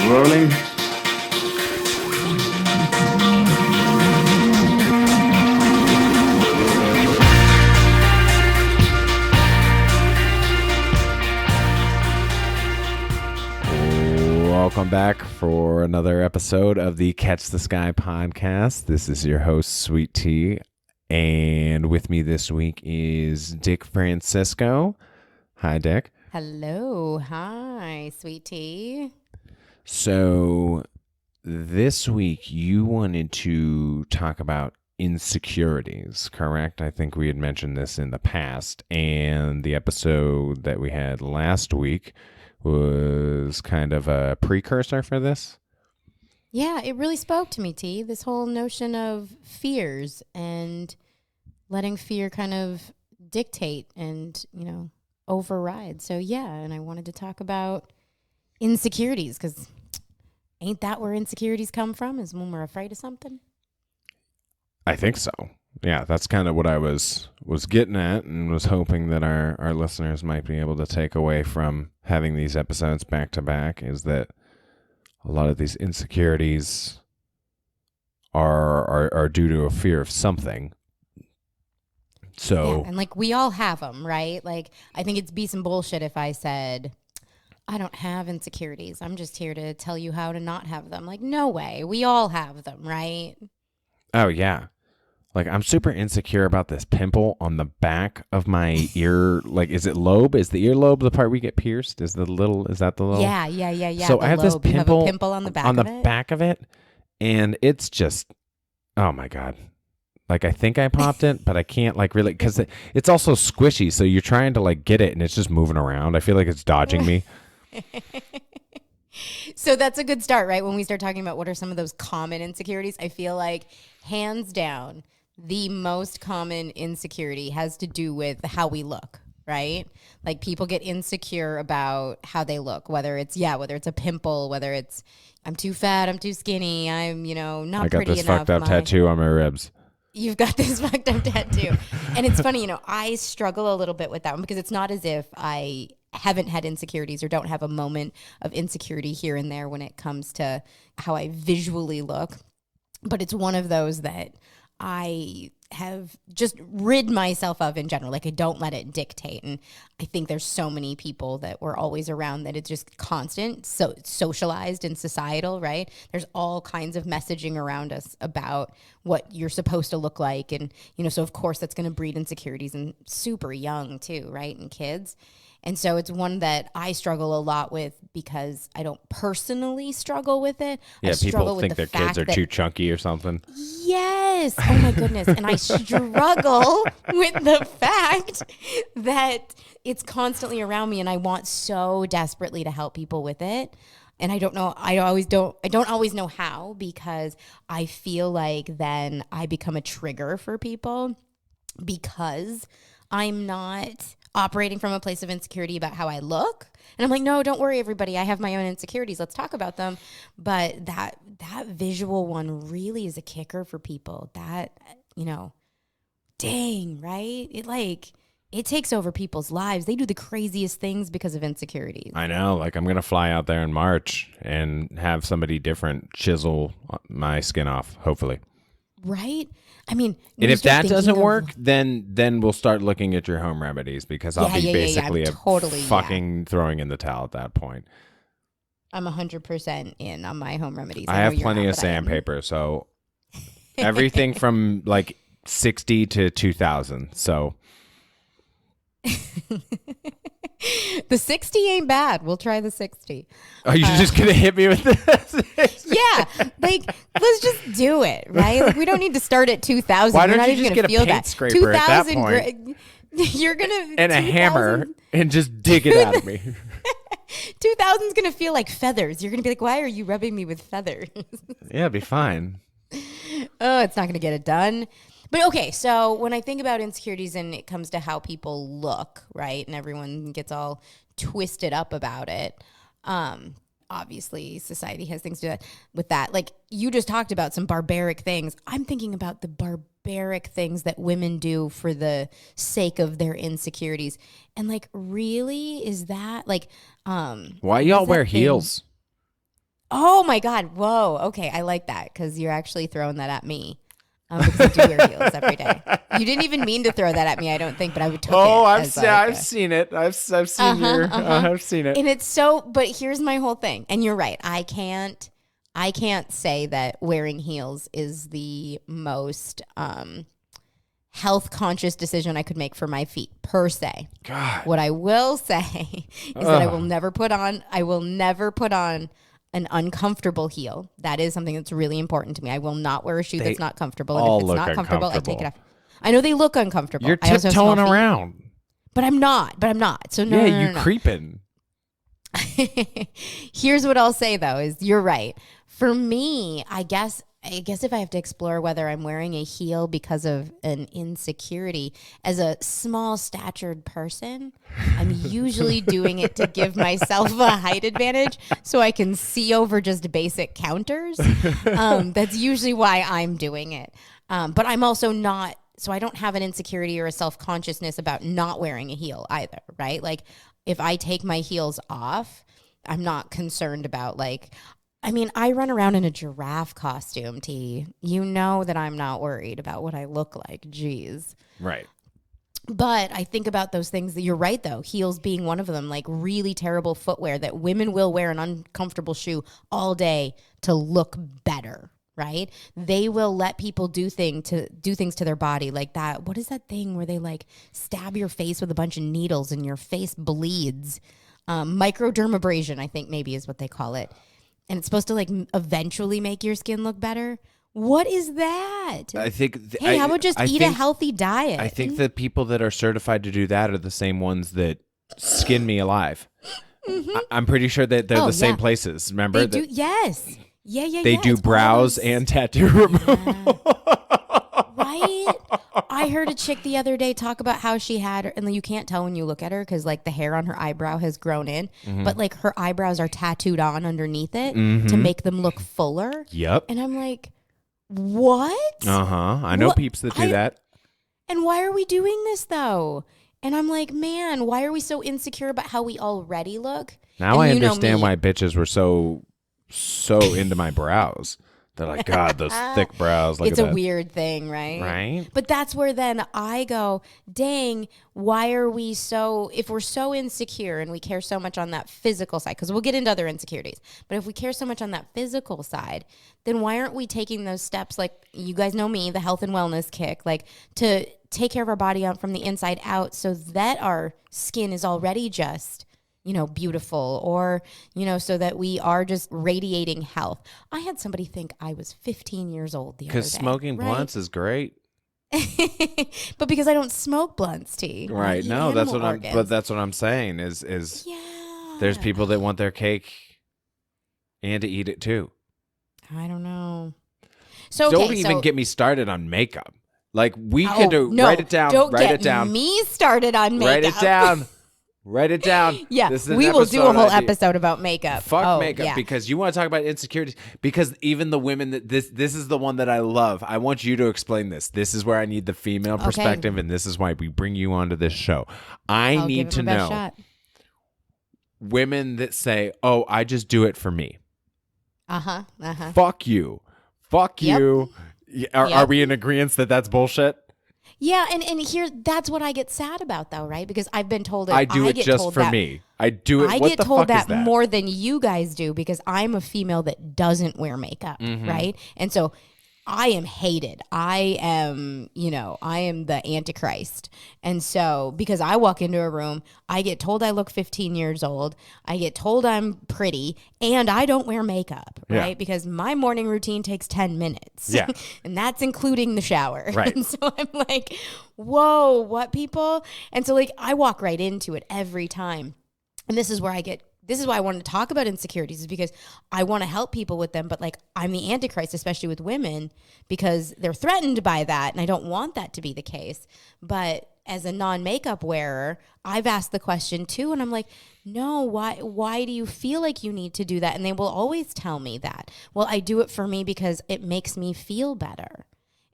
Rolling. Welcome back for another episode of the Catch the Sky podcast. This is your host, Sweet Tea, and with me this week is Dick Francisco. Hi, Dick. Hello. Hi, Sweet Tea. So this week you wanted to talk about insecurities, correct? I think we had mentioned this in the past, and the episode that we had last week was kind of a precursor for this. Yeah, it really spoke to me, T. This whole notion of fears and letting fear kind of dictate and, override. So, yeah, and I wanted to talk about insecurities because ain't that where insecurities come from, is when we're afraid of something? I think so. Yeah, that's kind of what I was getting at, and was hoping that our listeners might be able to take away from having these episodes back to back, is that a lot of these insecurities are due to a fear of something. So, yeah, and we all have them, right? I think it'd be some bullshit if I said, I don't have insecurities. I'm just here to tell you how to not have them. No way. We all have them, right? Oh, yeah. I'm super insecure about this pimple on the back of my ear. Is it lobe? Is the earlobe the part we get pierced? Is that the little? Yeah. So I have this You have a pimple on the back of it, and it's just, oh my God. I think I popped it, but I can't really, because it's also squishy. So you're trying to get it, and it's just moving around. I feel like it's dodging me. So that's a good start, right? When we start talking about what are some of those common insecurities, I feel like hands down, the most common insecurity has to do with how we look, right? People get insecure about how they look, whether it's a pimple, whether it's I'm too fat, I'm too skinny, I'm, not pretty enough. I got this fucked up tattoo on my ribs. You've got this fucked up tattoo. And it's funny, I struggle a little bit with that one because it's not as if I haven't had insecurities or don't have a moment of insecurity here and there when it comes to how I visually look. But it's one of those that I have just rid myself of in general. I don't let it dictate. And I think there's so many people that we're always around that it's just constant, so socialized and societal, right? There's all kinds of messaging around us about what you're supposed to look like. And, so of course that's going to breed insecurities and super young too, right? And kids. And so it's one that I struggle a lot with because I don't personally struggle with it. Yeah, people think their kids are too chunky or something. Yes. Oh, my goodness. And I struggle with the fact that it's constantly around me and I want so desperately to help people with it. And I don't know. I don't always know how, because I feel like then I become a trigger for people because I'm not operating from a place of insecurity about how I look. And I'm like, no, don't worry, everybody. I have my own insecurities. Let's talk about them. But that visual one really is a kicker for people. That, dang, right? It takes over people's lives. They do the craziest things because of insecurities. I know. I'm going to fly out there in March and have somebody different chisel my skin off, hopefully. Right? I mean, and if that doesn't work, then we'll start looking at your home remedies, because I'll be basically fucking throwing in the towel at that point. I'm 100% in on my home remedies. I have plenty of sandpaper, so everything from 60 to 2,000. So the 60 ain't bad. We'll try the 60. Are you just going to hit me with this? Yeah. Let's just do it, right? We don't need to start at 2,000. Why don't you just get a paint scraper at that point? You're going to... And a hammer and just dig it out of me. 2,000 is going to feel like feathers. You're going to be like, why are you rubbing me with feathers? Yeah, it'd be fine. Oh, it's not going to get it done. But okay, so when I think about insecurities and it comes to how people look, right, and everyone gets all twisted up about it, obviously society has things to do with that. Like you just talked about some barbaric things. I'm thinking about the barbaric things that women do for the sake of their insecurities. And like, really, is that like, why y'all wear heels? Oh my God. Whoa. Okay. I like that because you're actually throwing that at me. Because I do wear heels every day. You didn't even mean to throw that at me, I don't think, but I would took it. I've seen it. I've seen I've seen it. And it's so, but here's my whole thing. And you're right. I can't say that wearing heels is the most health conscious decision I could make for my feet per se. God. What I will say is that I will never put on an uncomfortable heel. That is something that's really important to me. I will not wear a shoe that's not comfortable. And if it's not comfortable, I take it off. I know they look uncomfortable. You're tiptoeing around. But I'm not. So no. Yeah, you're creeping. Here's what I'll say though, is you're right. For me, I guess if I have to explore whether I'm wearing a heel because of an insecurity, as a small statured person, I'm usually doing it to give myself a height advantage so I can see over just basic counters. That's usually why I'm doing it. But I'm also not, so I don't have an insecurity or a self-consciousness about not wearing a heel either, right? Like if I take my heels off, I'm not concerned about I run around in a giraffe costume, T. You know that I'm not worried about what I look like. Jeez. Right. But I think about those things that you're right, though. Heels being one of them, like really terrible footwear that women will wear an uncomfortable shoe all day to look better, right? They will let people do things to their body like that. What is that thing where they stab your face with a bunch of needles and your face bleeds? Microdermabrasion, I think maybe is what they call it. And it's supposed to eventually make your skin look better. What is that? I think. Hey, how about just eat a healthy diet? I think the people that are certified to do that are the same ones that skin me alive. Mm-hmm. I'm pretty sure that they're the same places. Remember? They do. Yes. Yeah. They do brows and tattoo removal. Right? I heard a chick the other day talk about how she had, and you can't tell when you look at her because the hair on her eyebrow has grown in, but her eyebrows are tattooed on underneath it to make them look fuller. Yep. And I'm like, what? I know peeps that do that. And why are we doing this though? And I'm like, man, why are we so insecure about how we already look? Now I understand why bitches were so into my brows. They're like, God, those thick brows. It's a weird thing, right? Right. But that's where then I go, dang, why are we if we're so insecure and we care so much on that physical side, because we'll get into other insecurities, but if we care so much on that physical side, then why aren't we taking those steps, you guys know me, the health and wellness kick, to take care of our body from the inside out so that our skin is already just beautiful, or, so that we are just radiating health. I had somebody think I was 15 years old the other day. Because smoking blunts is great. But because I don't smoke blunts, T. Right. No, that's what I'm saying is there's people that want their cake and to eat it too. I don't know. So don't even get me started on makeup. We can do, write it down. Don't write get it down. me started on makeup. Write it down. Write it down. Yeah, we will do a whole episode about makeup. Fuck makeup, because you want to talk about insecurities. Because even the women that this is the one that I love. I want you to explain this. This is where I need the female perspective, and this is why we bring you onto this show. I'll need to know women that say, "Oh, I just do it for me." Fuck you. Fuck you. Are we in agreement that that's bullshit? Yeah, and here, that's what I get sad about, though, right? Because I've been told I do it just for me. I do it. I get told that more than you guys do because I'm a female that doesn't wear makeup, right? And so I am hated. I am the Antichrist. And so because I walk into a room, I get told I look 15 years old. I get told I'm pretty, and I don't wear makeup, right? Yeah. Because my morning routine takes 10 minutes. Yeah. And that's including the shower. Right. And so I'm like, whoa, what, people? And so I walk right into it every time. And this is why I wanted to talk about insecurities, is because I want to help people with them. But I'm the Antichrist, especially with women, because they're threatened by that. And I don't want that to be the case. But as a non-makeup wearer, I've asked the question too. And I'm like, no, why do you feel like you need to do that? And they will always tell me that. Well, I do it for me because it makes me feel better.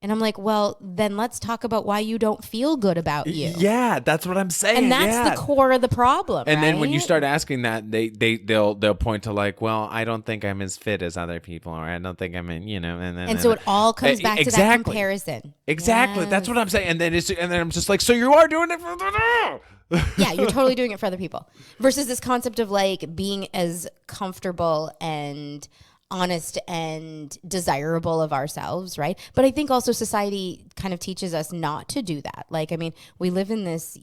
And I'm like, well, then let's talk about why you don't feel good about you. Yeah, that's what I'm saying. And that's the core of the problem. And then when you right? start asking that, they'll point to like, well, I don't think I'm as fit as other people, or I don't think I'm in, And so it all comes back to that comparison. Exactly. That's what I'm saying. And then I'm just like, so you are doing it for the Yeah, you're totally doing it for other people. Versus this concept of like being as comfortable and honest and desirable of ourselves, right? But I think also society kind of teaches us not to do that. Like, I mean, we live in this,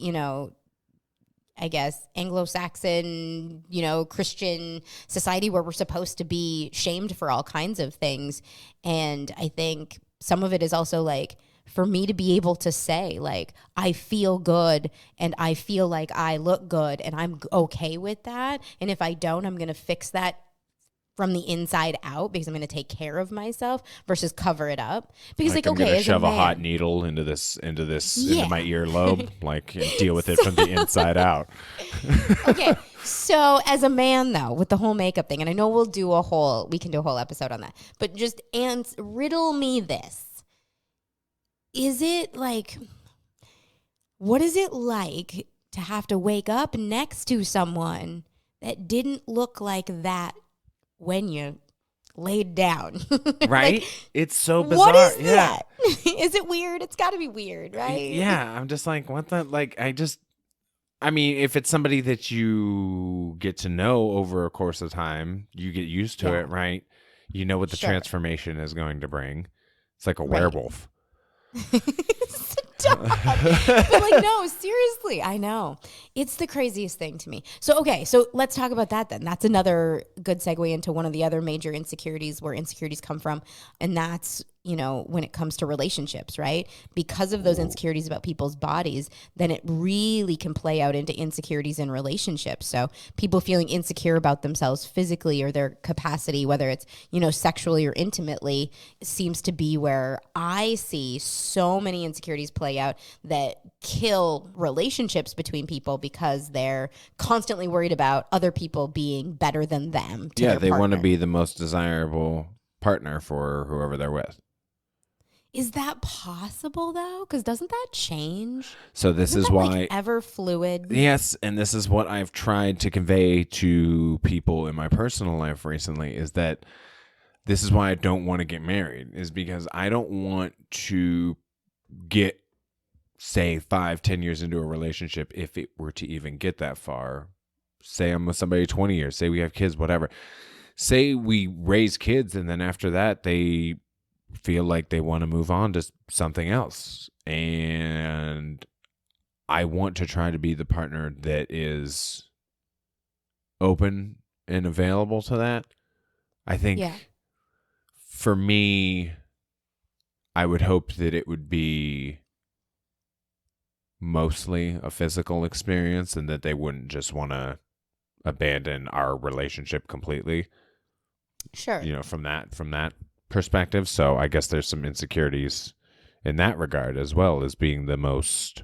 I guess, Anglo-Saxon, Christian society where we're supposed to be shamed for all kinds of things. And I think some of it is also like, for me to be able to say, like, I feel good and I feel like I look good and I'm okay with that. And if I don't, I'm going to fix that from the inside out because I'm going to take care of myself versus cover it up. Because I'm gonna shove a hot needle into my earlobe, like and deal with it from the inside out. Okay, so as a man though, with the whole makeup thing, and I know we can do a whole episode on that, but just riddle me this: is it like, what is it like to have to wake up next to someone that didn't look like that when you laid down? Right? It's so bizarre. What is that? Is it weird? It's got to be weird, right? Yeah, I'm just like, what the, like, I mean, if it's somebody that you get to know over a course of time, you get used to it, right? You know what the transformation is going to bring. It's like a werewolf. Stop. But like, no, seriously, I know. It's the craziest thing to me. So, okay, so let's talk about that then. That's another good segue into one of the other major insecurities, where insecurities come from. And that's, when it comes to relationships, right? Because of those insecurities about people's bodies, then it really can play out into insecurities in relationships. So people feeling insecure about themselves physically or their capacity, whether it's, sexually or intimately, seems to be where I see so many insecurities play out that kill relationships between people because they're constantly worried about other people being better than them. Yeah, they want to be the most desirable partner for whoever they're with. Is that possible though? Because doesn't that change? So this is why ever fluid. Yes, and this is what I've tried to convey to people in my personal life recently, is that this is why I don't want to get married, is because I don't want to get, say, 5-10 years into a relationship, if it were to even get that far. Say I'm with somebody 20 years, say we have kids, whatever. Say we raise kids, and then after that they feel like they want to move on to something else. And I want to try to be the partner that is open and available to that. I think for me, I would hope that it would be mostly a physical experience and that they wouldn't just want to abandon our relationship completely. Sure. From that perspective. So I guess there's some insecurities in that regard, as well as being the most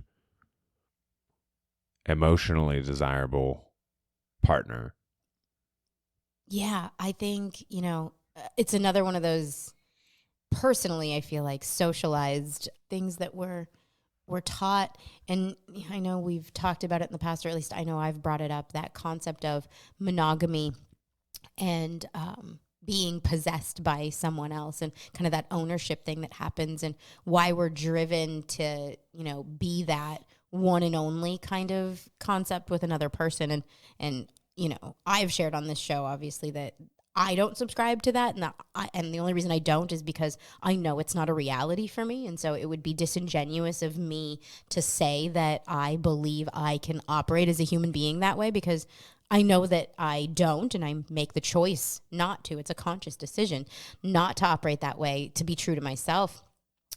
emotionally desirable partner. Yeah, I think, it's another one of those, personally, I feel like socialized things that we're taught. And I know we've talked about it in the past, or at least I know I've brought it up, that concept of monogamy and being possessed by someone else, and kind of that ownership thing that happens, and why we're driven to, be that one and only kind of concept with another person. And I've shared on this show, obviously, that I don't subscribe to that. And the only reason I don't is because I know it's not a reality for me. And so it would be disingenuous of me to say that I believe I can operate as a human being that way, because I know that I don't, and I make the choice not to. It's a conscious decision not to operate that way, to be true to myself.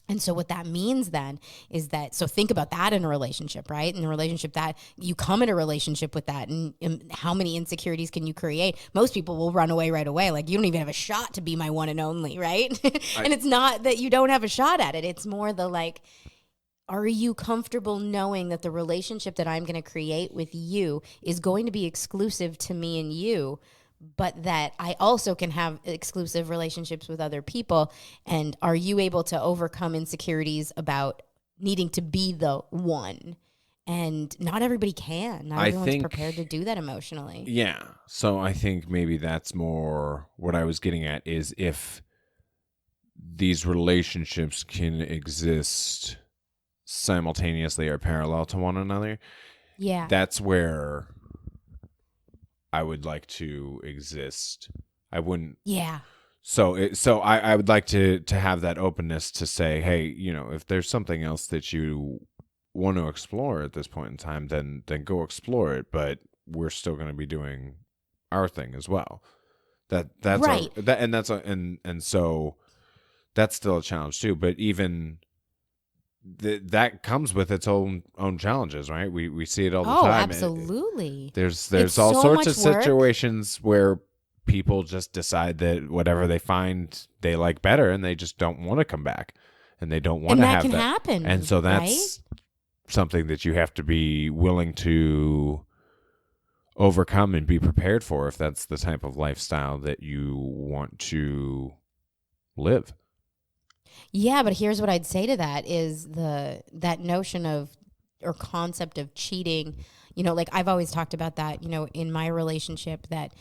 And so what that means then is that, so think about that in a relationship, right? In a relationship, that you come in a relationship with that, and how many insecurities can you create? Most people will run away right away. Like, you don't even have a shot to be my one and only, right? And it's not that you don't have a shot at it. It's more the like, are you comfortable knowing that the relationship that I'm going to create with you is going to be exclusive to me and you, but that I also can have exclusive relationships with other people. And are you able to overcome insecurities about needing to be the one? And not everybody can. Not everyone's prepared to do that emotionally. Yeah. So I think maybe that's more what I was getting at, is if these relationships can exist simultaneously or parallel to one another. Yeah. That's where I would like to exist. I wouldn't. Yeah. So I would like to have that openness to say, hey, if there's something else that you want to explore at this point in time, then go explore it. But we're still going to be doing our thing as well. That's right. And so that's still a challenge too. But even that comes with its own challenges, right? We see it all the time. Absolutely. There's all so sorts of work. situations where people just decide that whatever they find they like better, and they just don't want to come back, and they don't want to have that. And that can happen. And so that's something that you have to be willing to overcome and be prepared for, if that's the type of lifestyle that you want to live. Yeah, but here's what I'd say to that is that notion of or concept of cheating, like I've always talked about that, in my relationship, that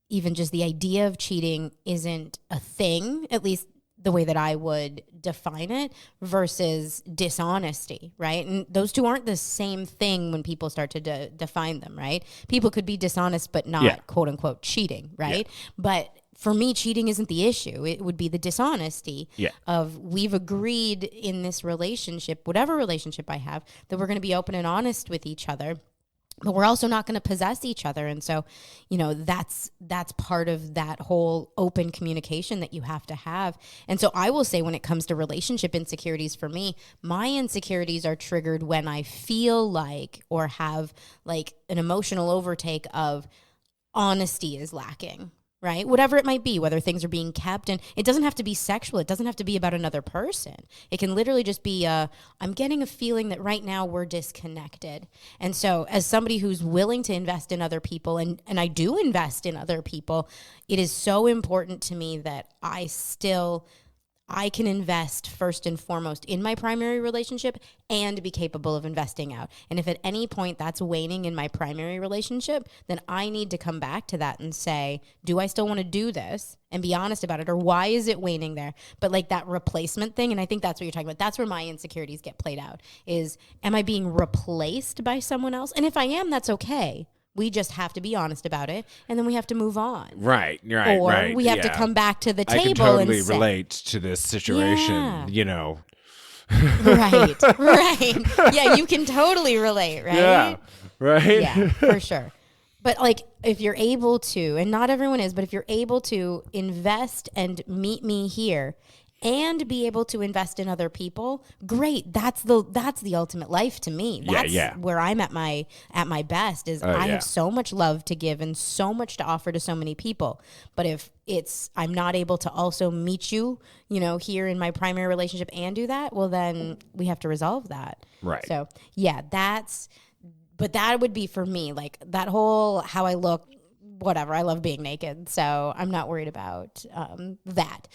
even just the idea of cheating isn't a thing, at least the way that I would define it, versus dishonesty, right? And those two aren't the same thing when people start to define them, right? People could be dishonest but not quote unquote cheating, right? Yeah. But for me, cheating isn't the issue. It would be the dishonesty of we've agreed in this relationship, whatever relationship I have, that we're going to be open and honest with each other. But we're also not going to possess each other. And so, that's part of that whole open communication that you have to have. And so I will say, when it comes to relationship insecurities, for me, my insecurities are triggered when I feel like, or have like an emotional overtake of honesty is lacking. Right? Whatever it might be, whether things are being kept, and it doesn't have to be sexual. It doesn't have to be about another person. It can literally just be, I'm getting a feeling that right now we're disconnected. And so as somebody who's willing to invest in other people, and I do invest in other people, it is so important to me that I can invest first and foremost in my primary relationship and be capable of investing out. And if at any point that's waning in my primary relationship, then I need to come back to that and say, do I still want to do this? And be honest about it, or why is it waning there? But like that replacement thing, and I think that's what you're talking about. That's where my insecurities get played out, is am I being replaced by someone else? And if I am, that's okay. We just have to be honest about it, and then we have to move on. Right. Or we have to come back to the table and say, I can totally and say, relate to this situation, Right. Yeah, you can totally relate, right? Yeah, right? Yeah, for sure. But like, if you're able to, and not everyone is, but if you're able to invest and meet me here and be able to invest in other people, great. That's the ultimate life to me. That's where I'm at my best, is I have so much love to give and so much to offer to so many people. But if I'm not able to also meet you, here in my primary relationship and do that, well, then we have to resolve that. Right. So yeah, but that would be for me, like that whole how I look, whatever. I love being naked, so I'm not worried about that.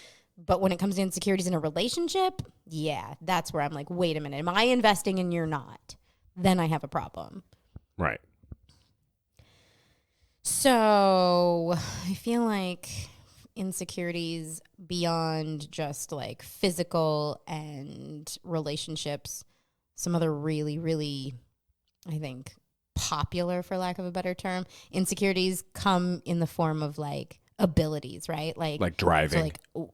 But when it comes to insecurities in a relationship, yeah, that's where I'm like, wait a minute, am I investing and you're not? Then I have a problem. Right. So I feel like insecurities beyond just like physical and relationships, some other really, really, I think, popular, for lack of a better term, insecurities come in the form of like abilities, right? Like driving. So like,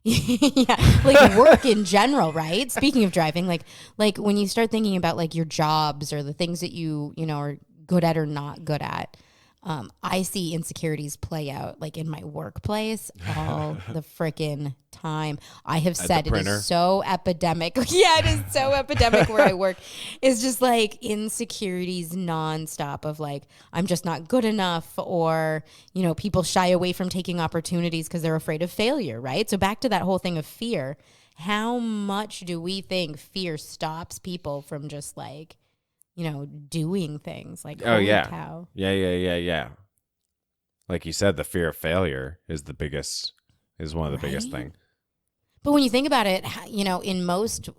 yeah, like work in general, right? Speaking of driving, like when you start thinking about like your jobs or the things that you are good at or not good at, I see insecurities play out like in my workplace all the freaking time. I have said it is so epidemic. Yeah, it is so epidemic where I work. It's just like insecurities nonstop of like, I'm just not good enough, or, people shy away from taking opportunities because they're afraid of failure, right? So back to that whole thing of fear. How much do we think fear stops people from just like, doing things like, holy cow. Yeah. like you said, the fear of failure is one of the biggest Right? thing. But when you think about it, in most,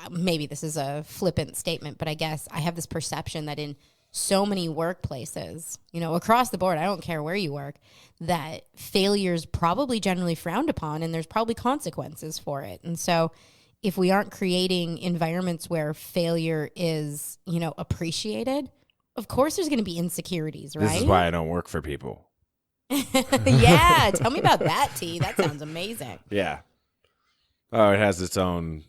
maybe this is a flippant statement, but I guess I have this perception that in so many workplaces, across the board, I don't care where you work, that failure is probably generally frowned upon and there's probably consequences for it. And so if we aren't creating environments where failure is, appreciated, of course there's going to be insecurities, right? This is why I don't work for people. Yeah, tell me about that, T. That sounds amazing. Yeah. Oh, it has its own.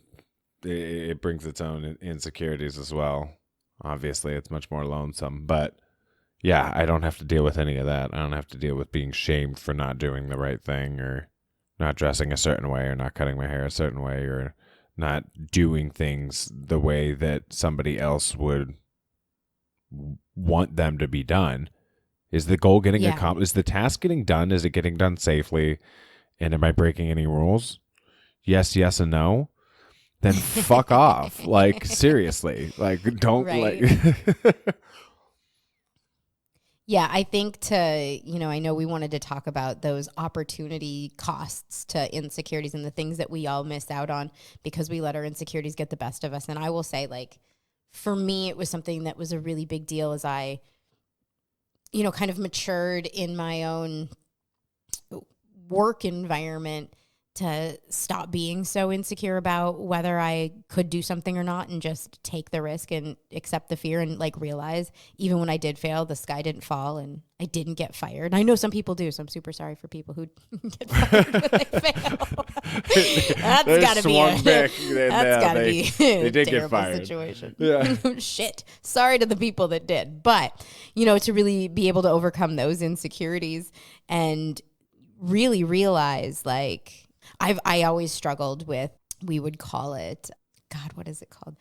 It brings its own insecurities as well. Obviously, it's much more lonesome. But yeah, I don't have to deal with any of that. I don't have to deal with being shamed for not doing the right thing, or not dressing a certain way, or not cutting my hair a certain way, or not doing things the way that somebody else would want them to be done. Is the goal getting accomplished? Is the task getting done? Is it getting done safely? And am I breaking any rules? Yes, and no. Then fuck off. Like, seriously. Like, don't Right. like. Yeah, I think I know we wanted to talk about those opportunity costs to insecurities and the things that we all miss out on because we let our insecurities get the best of us. And I will say, like, for me, it was something that was a really big deal as I, kind of matured in my own work environment to stop being so insecure about whether I could do something or not and just take the risk and accept the fear and like realize even when I did fail, the sky didn't fall and I didn't get fired. I know some people do, so I'm super sorry for people who get fired when they fail. That's got to be they did terrible get fired. Situation. Yeah. Shit. Sorry to the people that did. But, to really be able to overcome those insecurities and really realize like I always struggled with, we would call it, God, what is it called?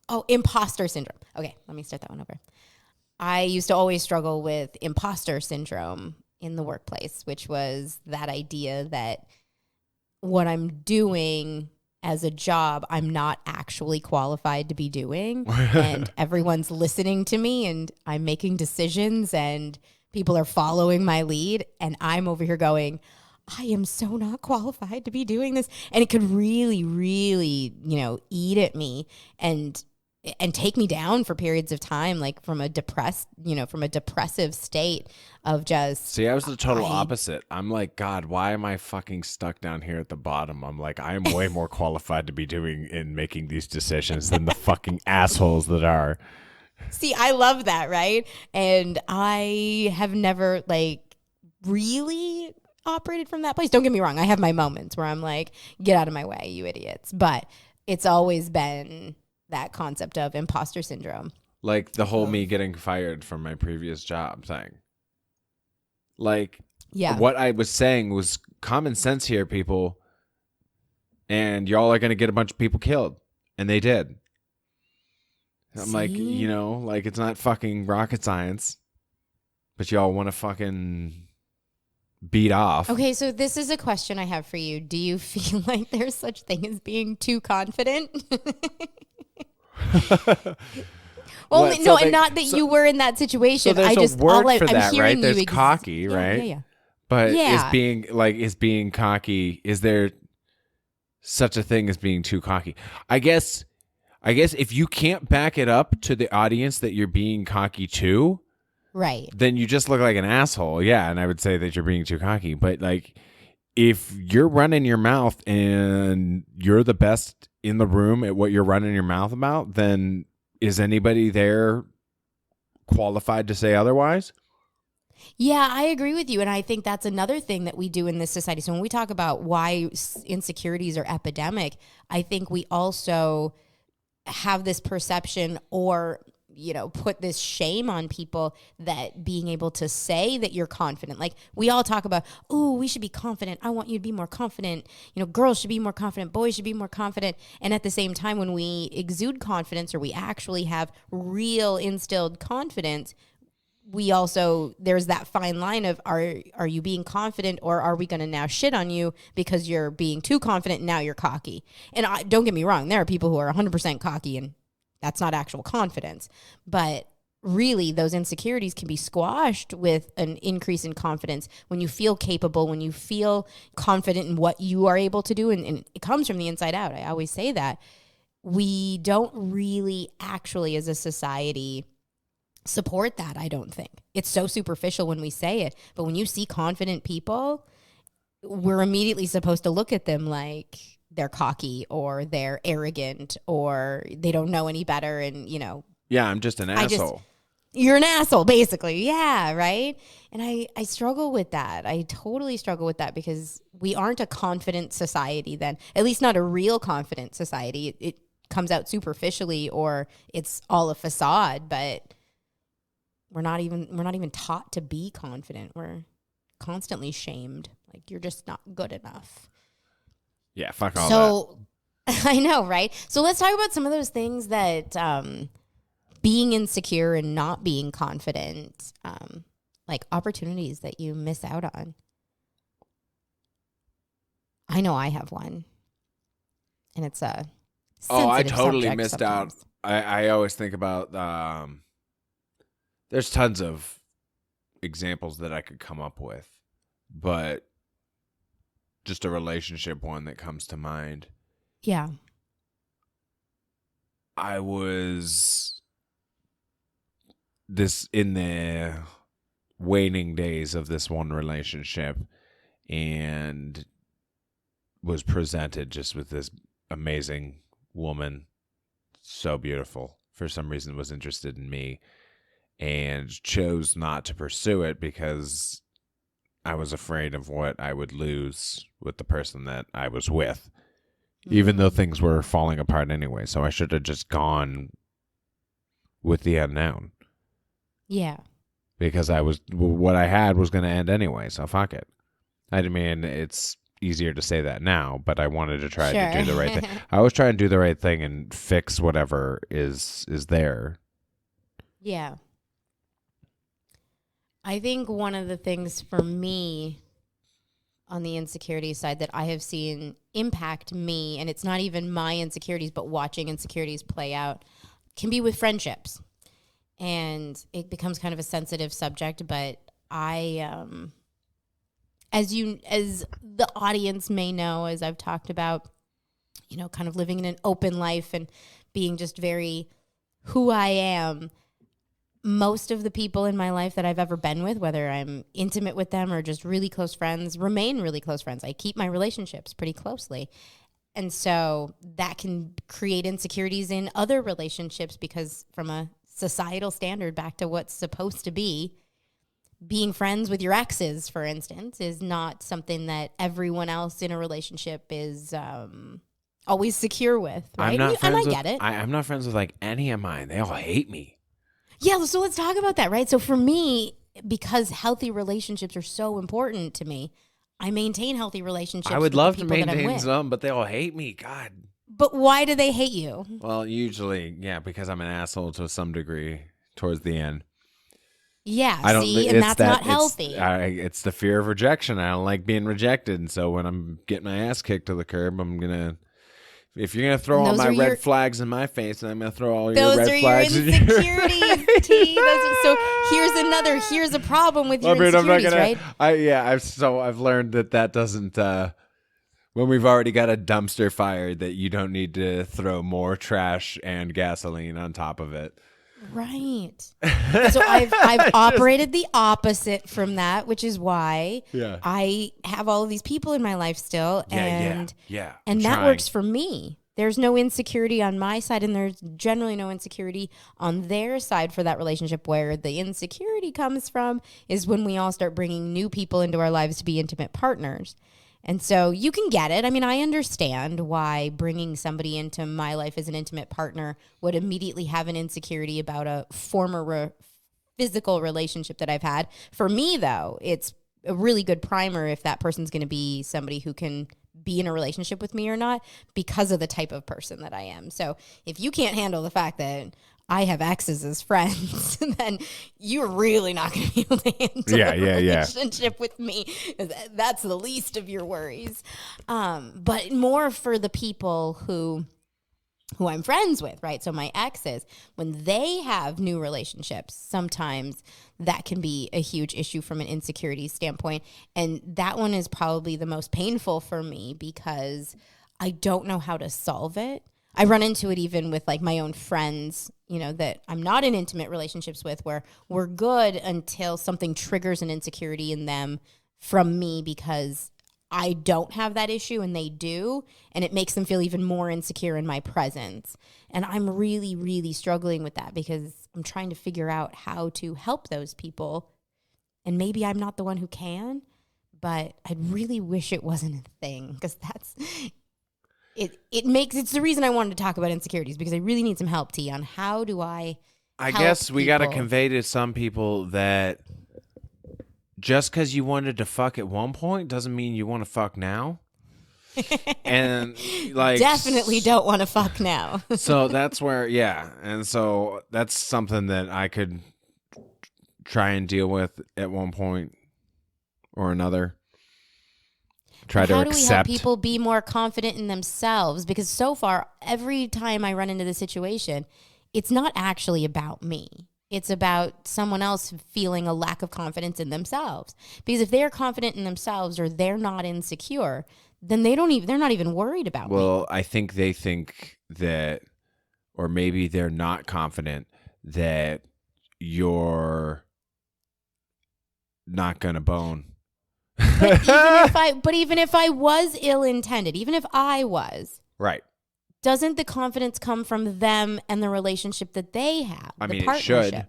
Oh, imposter syndrome. Okay, let me start that one over. I used to always struggle with imposter syndrome in the workplace, which was that idea that what I'm doing as a job, I'm not actually qualified to be doing. And everyone's listening to me and I'm making decisions and people are following my lead. And I'm over here going, I am so not qualified to be doing this. And it could really, really, eat at me and take me down for periods of time, like from a depressive state of just. See, I was the total opposite. I'm like, God, why am I fucking stuck down here at the bottom? I'm like, I am way more qualified to be doing and making these decisions than the fucking assholes that are. See, I love that, right? And I have never really operated from that place. Don't get me wrong. I have my moments where I'm like, get out of my way, you idiots. But it's always been that concept of imposter syndrome. Like the whole me getting fired from my previous job thing. Like, yeah, what I was saying was common sense here, people. And y'all are going to get a bunch of people killed. And they did. I'm like, it's not fucking rocket science. But y'all want to fucking beat off. Okay, so this is a question I have for you. Do you feel like there's such thing as being too confident? Well, and not that you were in that situation. So there's a word for that, right? There's cocky, right? Yeah. But is being cocky, is there such a thing as being too cocky? I guess if you can't back it up to the audience that you're being cocky to, right, then you just look like an asshole. Yeah, and I would say that you're being too cocky. But like, if you're running your mouth and you're the best in the room at what you're running your mouth about, then is anybody there qualified to say otherwise? Yeah, I agree with you. And I think that's another thing that we do in this society. So when we talk about why insecurities are epidemic, I think we also have this perception or put this shame on people that being able to say that you're confident. Like we all talk about, oh, we should be confident. I want you to be more confident. Girls should be more confident. Boys should be more confident. And at the same time, when we exude confidence or we actually have real instilled confidence, we also, there's that fine line of are you being confident or are we going to now shit on you because you're being too confident and now you're cocky? And don't get me wrong, there are people who are 100% cocky and that's not actual confidence. But really those insecurities can be squashed with an increase in confidence when you feel capable, when you feel confident in what you are able to do. And it comes from the inside out. I always say that. We don't really actually, as a society, support that, I don't think. It's so superficial when we say it. But when you see confident people, we're immediately supposed to look at them like they're cocky or they're arrogant or they don't know any better. And, Yeah, I'm just an asshole. You're an asshole, basically. Yeah, right? And I struggle with that. I totally struggle with that because we aren't a confident society then. At least not a real confident society. It comes out superficially or it's all a facade, but we're not even taught to be confident. We're constantly shamed. Like, you're just not good enough. Yeah, fuck all that. I know, right? So let's talk about some of those things that being insecure and not being confident, like opportunities that you miss out on. I know I have one. And it's a I sensitive totally subject missed sometimes. out. I always think about, there's tons of examples that I could come up with, but just a relationship one that comes to mind. Yeah. I was in the waning days of this one relationship and was presented just with this amazing woman, so beautiful, for some reason was interested in me and chose not to pursue it because I was afraid of what I would lose with the person that I was with, even though things were falling apart anyway. So I should have just gone with the unknown. Yeah. Because what I had was going to end anyway, so fuck it. I mean, it's easier to say that now, but I wanted to try to do the right thing. I always try and do the right thing and fix whatever is there. Yeah. I think one of the things for me on the insecurity side that I have seen impact me, and it's not even my insecurities, but watching insecurities play out, can be with friendships. And it becomes kind of a sensitive subject, but I, as the audience may know, as I've talked about, kind of living in an open life and being just very who I am. Most of the people in my life that I've ever been with, whether I'm intimate with them or just really close friends, remain really close friends. I keep my relationships pretty closely. And so that can create insecurities in other relationships because from a societal standard, back to what's supposed to be, being friends with your exes, for instance, is not something that everyone else in a relationship is always secure with, right? I get it. I'm not friends with like any of mine. They all hate me. Yeah, so let's talk about that, right? So for me, because healthy relationships are so important to me, I maintain healthy relationships. I would with love the to people that I'm maintain with. some, but they all hate me. God. But why do they hate you? Well, usually, yeah, because I'm an asshole to some degree towards the end. Yeah, I don't, see, and that's not healthy. It's the fear of rejection. I don't like being rejected, and so when I'm getting my ass kicked to the curb, if you're gonna throw all my red flags in my face, then I'm gonna throw all your red flags in your insecurities. T. So here's a problem with your insecurities, right? I've learned that doesn't. When we've already got a dumpster fire, that you don't need to throw more trash and gasoline on top of it. Right. So I've operated the opposite from that, which is why I have all of these people in my life still. And that works for me. There's no insecurity on my side, and there's generally no insecurity on their side for that relationship. Where the insecurity comes from is when we all start bringing new people into our lives to be intimate partners. And so you can get it. I mean, I understand why bringing somebody into my life as an intimate partner would immediately have an insecurity about a former physical relationship that I've had. For me, though, it's a really good primer if that person's going to be somebody who can be in a relationship with me or not because of the type of person that I am. So if you can't handle the fact that I have exes as friends, then you're really not going to be able to handle a relationship with me. That's the least of your worries. But more for the people who who I'm friends with, right? So my exes, when they have new relationships, sometimes that can be a huge issue from an insecurity standpoint. And that one is probably the most painful for me because I don't know how to solve it. I run into it even with like my own friends, you know, that I'm not in intimate relationships with, where we're good until something triggers an insecurity in them from me because I don't have that issue and they do, and it makes them feel even more insecure in my presence. And I'm really, really struggling with that because I'm trying to figure out how to help those people. And maybe I'm not the one who can, but I really wish it wasn't a thing because it's the reason I wanted to talk about insecurities, because I really need some help, T, on how do I guess we got to people? convey to some people that just because you wanted to fuck at one point doesn't mean you want to fuck now. And like, definitely don't want to fuck now. so that's where, yeah. And so that's something that I could try and deal with at one point or another. Try to how do we help accept. people be more confident in themselves? Because so far, every time I run into this situation, it's not actually about me. It's about someone else feeling a lack of confidence in themselves. Because if they're confident in themselves or they're not insecure, then they're not even worried about me. Well, I think they think that, or maybe they're not confident that you're not gonna bone. But even if I was ill-intended, even if I was, Right. doesn't the confidence come from them and the relationship that they have? I the mean, it partnership? should.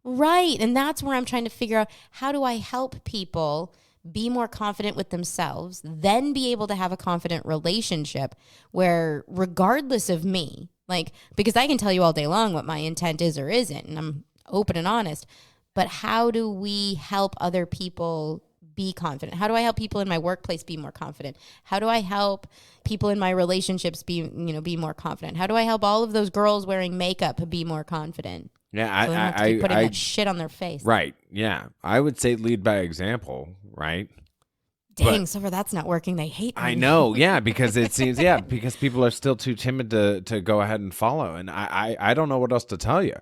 Right. And that's where I'm trying to figure out, how do I help people be more confident with themselves, then be able to have a confident relationship where, regardless of me, like, because I can tell you all day long what my intent is or isn't, and I'm open and honest, but how do we help other people be confident? How do I help people in my workplace be more confident? How do I help people in my relationships be more confident? How do I help all of those girls wearing makeup be more confident? Yeah, So they don't have to keep putting that shit on their face. Right. Yeah, I would say lead by example. Right. Dang, so far that's not working. They hate me. I know, yeah, because it seems, because people are still too timid to go ahead and follow, and I don't know what else to tell you.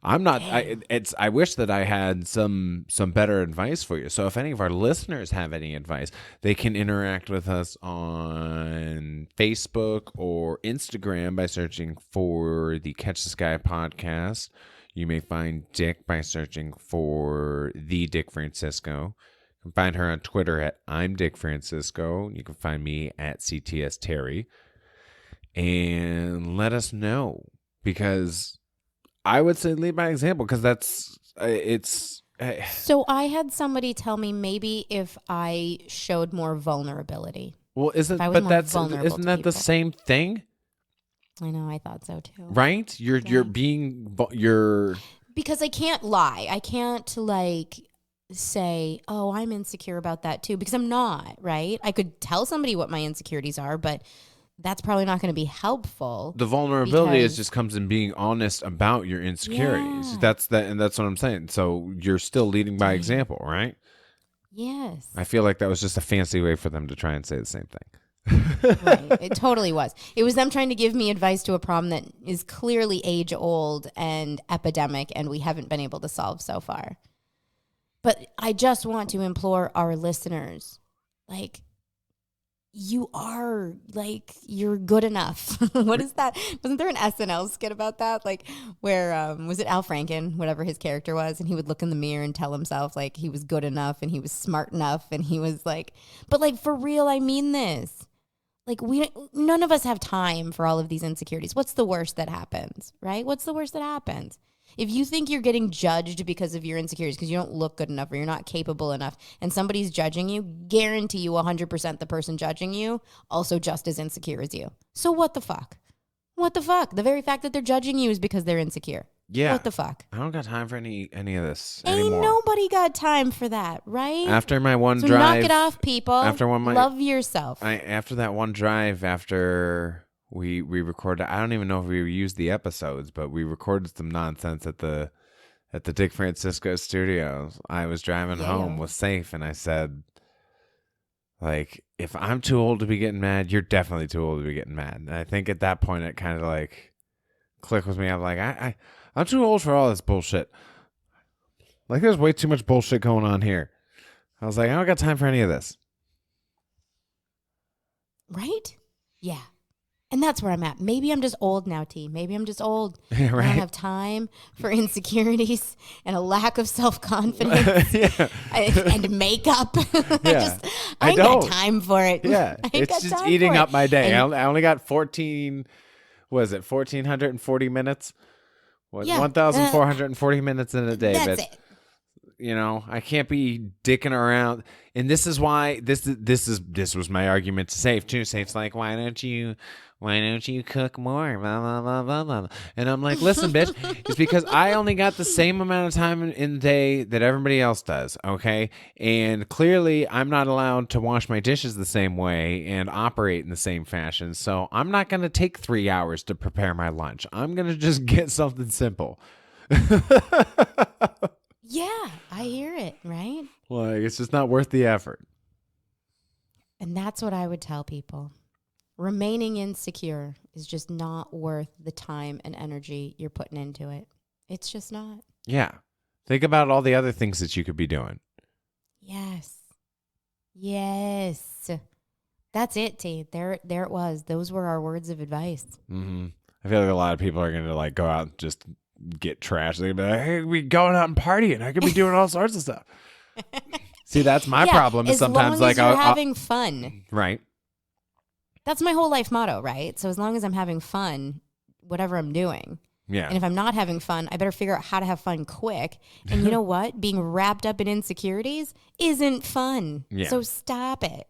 I'm not. I wish that I had some better advice for you. So if any of our listeners have any advice, they can interact with us on Facebook or Instagram by searching for the Catch the Sky podcast. You may find Dick by searching for the Dick Francisco. You can find her on Twitter at I'm Dick Francisco. You can find me at CTS Terry. And let us know, because I would say lead by example, because that's it's. So I had somebody tell me maybe if I showed more vulnerability. Well, isn't that the same thing? I know, I thought so too. Right? You're because I can't lie. I can't like say, "Oh, I'm insecure about that too," because I'm not, right? I could tell somebody what my insecurities are, but that's probably not going to be helpful. The vulnerability is just comes in being honest about your insecurities. Yeah. That's what I'm saying. So you're still leading by example, right? Yes. I feel like that was just a fancy way for them to try and say the same thing. Right. It totally was. It was them trying to give me advice to a problem that is clearly age old and epidemic, and we haven't been able to solve so far. But I just want to implore our listeners, like, you're good enough. What is that? Wasn't there an SNL skit about that? Like, where, was it Al Franken, whatever his character was, and he would look in the mirror and tell himself, like, he was good enough and he was smart enough, and he was like, but like, for real, I mean this. Like, none of us have time for all of these insecurities. What's the worst that happens, right? What's the worst that happens? If you think you're getting judged because of your insecurities, because you don't look good enough or you're not capable enough, and somebody's judging you, guarantee you 100% the person judging you also just as insecure as you. So what the fuck? What the fuck? The very fact that they're judging you is because they're insecure. Yeah. What the fuck? I don't got time for any of this Ain't anymore. nobody got time for that, right? After my one so drive, knock it off, people. Love yourself. After that one drive, after we recorded, I don't even know if we used the episodes, but we recorded some nonsense at the Dick Francisco studios. I was driving home, was safe, and I said, Like, if I'm too old to be getting mad, you're definitely too old to be getting mad. And I think at that point, it kind of like clicked with me. I'm like, I'm too old for all this bullshit. Like, there's way too much bullshit going on here. I was like, I don't got time for any of this. Right? Yeah. And that's where I'm at. Maybe I'm just old now, T. Maybe I'm just old. Yeah, right. I don't have time for insecurities and a lack of self-confidence and makeup. Yeah. I ain't got time for it. Yeah. It's just eating up my day. I only got 1,440 minutes? What, yeah, 1,440 minutes in a day. That's it. You know, I can't be dicking around. And this is why this was my argument to Safe too. Safe's like, why don't you cook more? Blah, blah, blah, blah, blah. And I'm like, listen, bitch, it's because I only got the same amount of time in the day that everybody else does, okay? And clearly I'm not allowed to wash my dishes the same way and operate in the same fashion. So I'm not going to take 3 hours to prepare my lunch. I'm going to just get something simple. Yeah, I hear it, right? Like, it's just not worth the effort. And that's what I would tell people. Remaining insecure is just not worth the time and energy you're putting into it. It's just not. Yeah. Think about all the other things that you could be doing. Yes. Yes. That's it, T. There it was. Those were our words of advice. Mm-hmm. I feel like a lot of people are going to like go out and just get trashed. They're going to be like, hey, we going out and partying. I could be doing all sorts of stuff. See, that's my problem. Is sometimes like you're having fun. Right. That's my whole life motto, right? So as long as I'm having fun, whatever I'm doing. Yeah. And if I'm not having fun, I better figure out how to have fun quick. And you know what? Being wrapped up in insecurities isn't fun. Yeah. So stop it.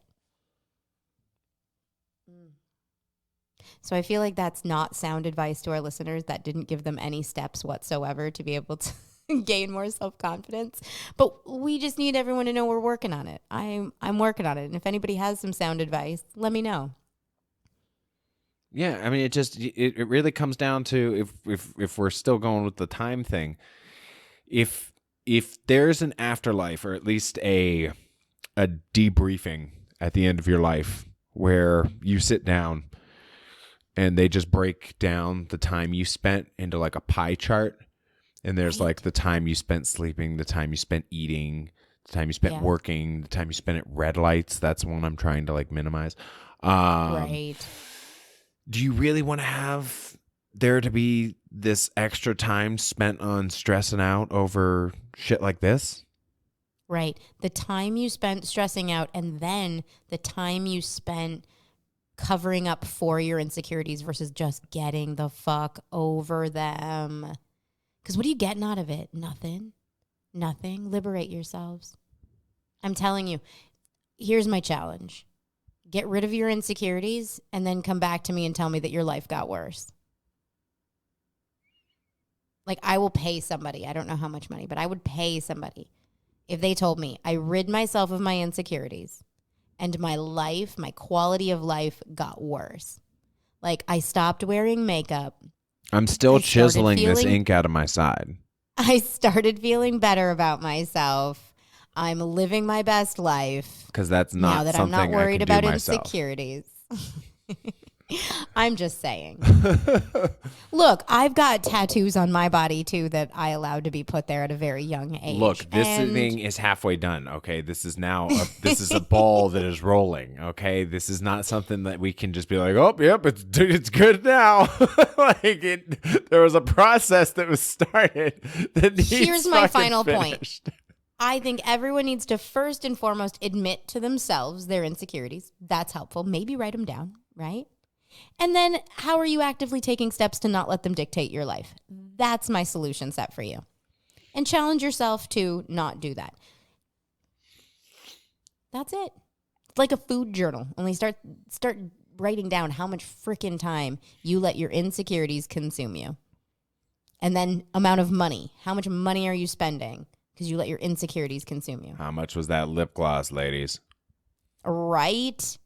So I feel like that's not sound advice to our listeners. That didn't give them any steps whatsoever to be able to gain more self-confidence. But we just need everyone to know we're working on it. I'm working on it. And if anybody has some sound advice, let me know. Yeah, I mean, it really comes down to if we're still going with the time thing. If there's an afterlife, or at least a debriefing at the end of your life, where you sit down and they just break down the time you spent into like a pie chart, and there's like the time you spent sleeping, the time you spent eating, the time you spent working, the time you spent at red lights. That's one I'm trying to like minimize. Right. Do you really want to have there to be this extra time spent on stressing out over shit like this? Right. The time you spent stressing out, and then the time you spent covering up for your insecurities versus just getting the fuck over them. Because what are you getting out of it? Nothing. Liberate yourselves. I'm telling you, here's my challenge. Get rid of your insecurities and then come back to me and tell me that your life got worse. Like, I will pay somebody. I don't know how much money, but I would pay somebody if they told me I rid myself of my insecurities and my life, my quality of life got worse. Like, I stopped wearing makeup. I'm still chiseling this ink out of my side. I started feeling better about myself. I'm living my best life. Because that's not now that something I'm not worried about myself. Insecurities. I'm just saying. Look, I've got tattoos on my body too that I allowed to be put there at a very young age. Look, this thing is halfway done. Okay, this is now this is a ball that is rolling. Okay, this is not something that we can just be like, oh, yep, it's good now. There was a process that was started. Here's my final point. I think everyone needs to first and foremost admit to themselves their insecurities. That's helpful. Maybe write them down, right? And then how are you actively taking steps to not let them dictate your life? That's my solution set for you. And challenge yourself to not do that. That's it. It's like a food journal. Only start writing down how much freaking time you let your insecurities consume you. And then amount of money. How much money are you spending? Because you let your insecurities consume you. How much was that lip gloss, ladies? Right?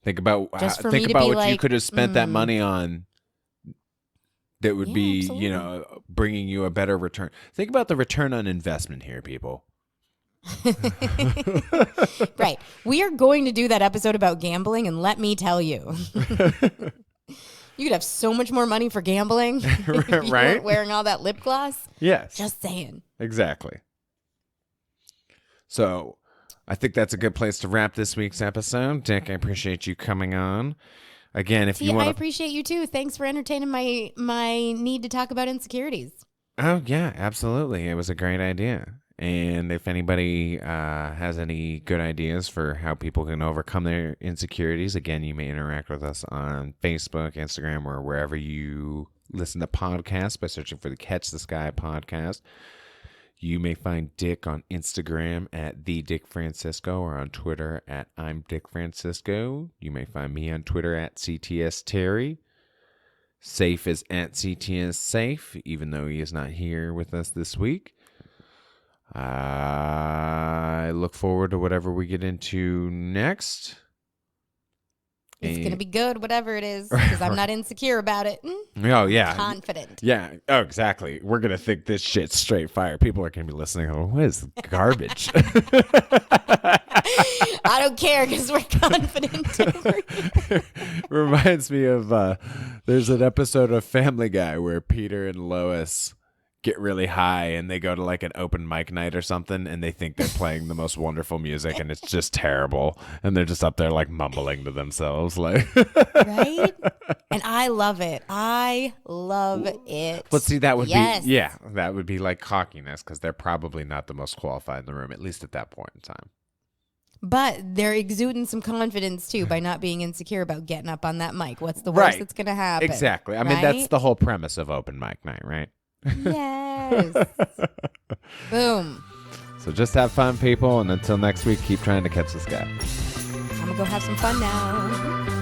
Think about what you could have spent that money on that would be, absolutely. bringing you a better return. Think about the return on investment here, people. Right. We are going to do that episode about gambling, and let me tell you. You could have so much more money for gambling if you weren't wearing all that lip gloss. Yes. Just saying. Exactly. So I think that's a good place to wrap this week's episode. Dick, I appreciate you coming on. Again, if you want I appreciate you too. Thanks for entertaining my need to talk about insecurities. Oh, yeah, absolutely. It was a great idea. And if anybody has any good ideas for how people can overcome their insecurities, again, you may interact with us on Facebook, Instagram, or wherever you listen to podcasts by searching for the Catch the Sky podcast. You may find Dick on Instagram at @TheDickFrancisco or on Twitter at I'm Dick Francisco. You may find me on Twitter at CTS Terry. Safe is at CTS Safe, even though he is not here with us this week. I look forward to whatever we get into next. It's going to be good, whatever it is, because I'm not insecure about it. Oh, yeah. Confident. Yeah. Oh, exactly. We're going to think this shit's straight fire. People are going to be listening. Oh, what is garbage? I don't care because we're confident. Reminds me of there's an episode of Family Guy where Peter and Lois get really high and they go to like an open mic night or something and they think they're playing the most wonderful music and it's just terrible and they're just up there like mumbling to themselves like right. And I love it. But see, that would be that would be like cockiness because they're probably not the most qualified in the room, at least at that point in time. But they're exuding some confidence too by not being insecure about getting up on that mic. What's the worst that's going to happen? Exactly. I mean, that's the whole premise of open mic night, right? Yes. Boom. So just have fun, people, and until next week, keep trying to catch the sky. I'm gonna go have some fun now.